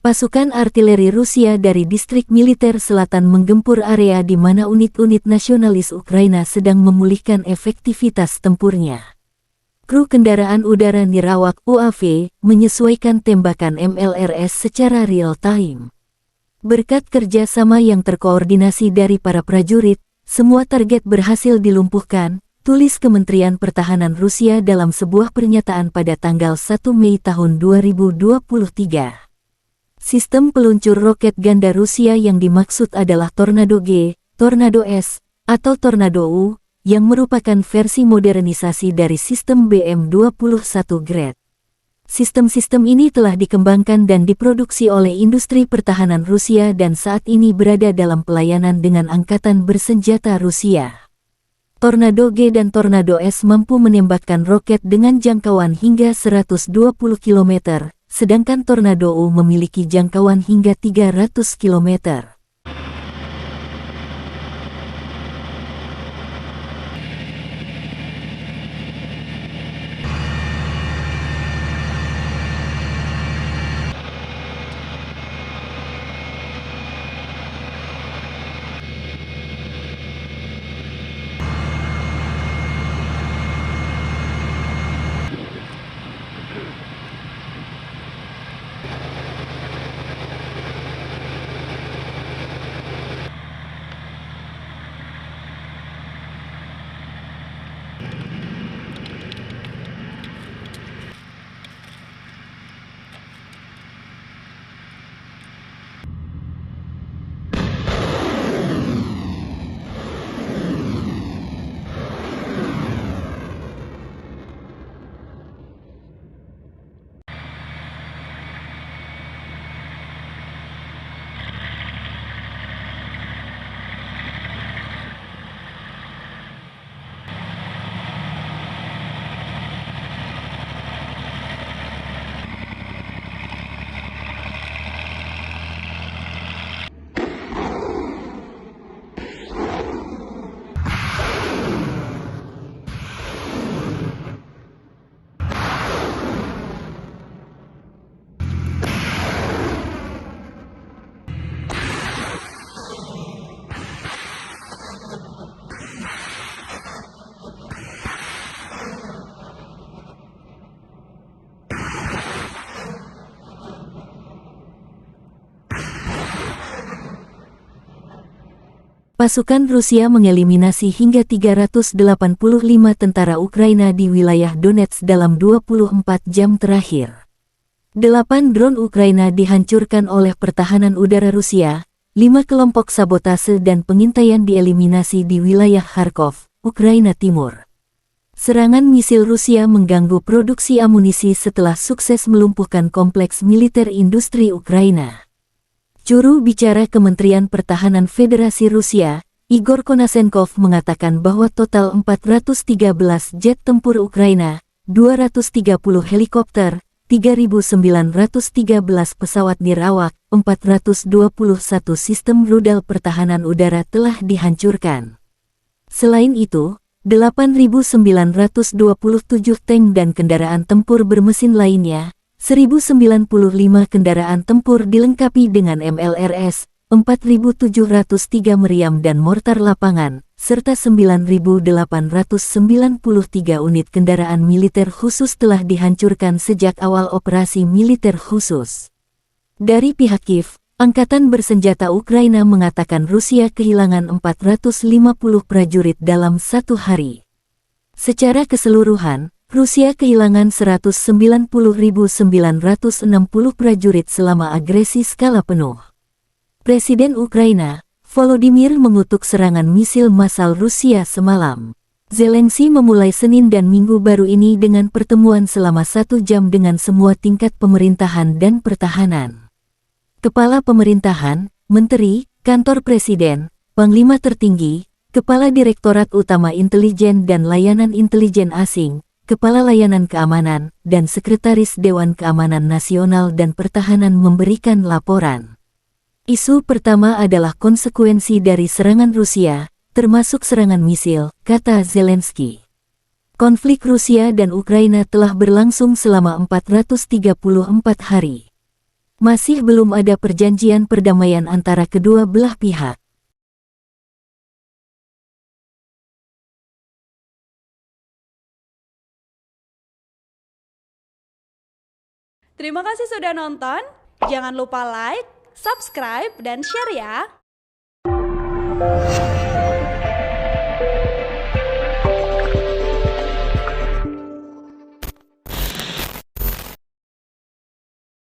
Pasukan artileri Rusia dari distrik militer selatan menggempur area di mana unit-unit nasionalis Ukraina sedang memulihkan efektivitas tempurnya. Kru kendaraan udara nirawak UAV menyesuaikan tembakan MLRS secara real-time. Berkat kerjasama yang terkoordinasi dari para prajurit, semua target berhasil dilumpuhkan, tulis Kementerian Pertahanan Rusia dalam sebuah pernyataan pada tanggal 1 Mei tahun 2023. Sistem peluncur roket ganda Rusia yang dimaksud adalah Tornado G, Tornado S, atau Tornado U, yang merupakan versi modernisasi dari sistem BM-21 Grad. Sistem-sistem ini telah dikembangkan dan diproduksi oleh industri pertahanan Rusia dan saat ini berada dalam pelayanan dengan angkatan bersenjata Rusia. Tornado G dan Tornado S mampu menembakkan roket dengan jangkauan hingga 120 km, sedangkan Tornado U memiliki jangkauan hingga 300 km. Pasukan Rusia mengeliminasi hingga 385 tentara Ukraina di wilayah Donetsk dalam 24 jam terakhir. 8 drone Ukraina dihancurkan oleh pertahanan udara Rusia, 5 kelompok sabotase dan pengintaian dieliminasi di wilayah Kharkov, Ukraina Timur. Serangan misil Rusia mengganggu produksi amunisi setelah sukses melumpuhkan kompleks militer industri Ukraina. Juru bicara Kementerian Pertahanan Federasi Rusia, Igor Konasenkov mengatakan bahwa total 413 jet tempur Ukraina, 230 helikopter, 3.913 pesawat nirawak, 421 sistem rudal pertahanan udara telah dihancurkan. Selain itu, 8.927 tank dan kendaraan tempur bermesin lainnya, 1.095 kendaraan tempur dilengkapi dengan MLRS, 4.703 meriam dan mortar lapangan, serta 9.893 unit kendaraan militer khusus telah dihancurkan sejak awal operasi militer khusus. Dari pihak Kiev, Angkatan Bersenjata Ukraina mengatakan Rusia kehilangan 450 prajurit dalam satu hari. Secara keseluruhan, Rusia kehilangan 190.960 prajurit selama agresi skala penuh. Presiden Ukraina, Volodymyr mengutuk serangan misil massal Rusia semalam. Zelensky memulai Senin dan Minggu baru ini dengan pertemuan selama 1 jam dengan semua tingkat pemerintahan dan pertahanan. Kepala Pemerintahan, Menteri, Kantor Presiden, Panglima Tertinggi, Kepala Direktorat Utama Intelijen dan Layanan Intelijen Asing, Kepala Layanan Keamanan, dan Sekretaris Dewan Keamanan Nasional dan Pertahanan memberikan laporan. Isu pertama adalah konsekuensi dari serangan Rusia, termasuk serangan misil, kata Zelensky. Konflik Rusia dan Ukraina telah berlangsung selama 434 hari. Masih belum ada perjanjian perdamaian antara kedua belah pihak. Terima kasih sudah nonton. Jangan lupa like, subscribe, dan share ya.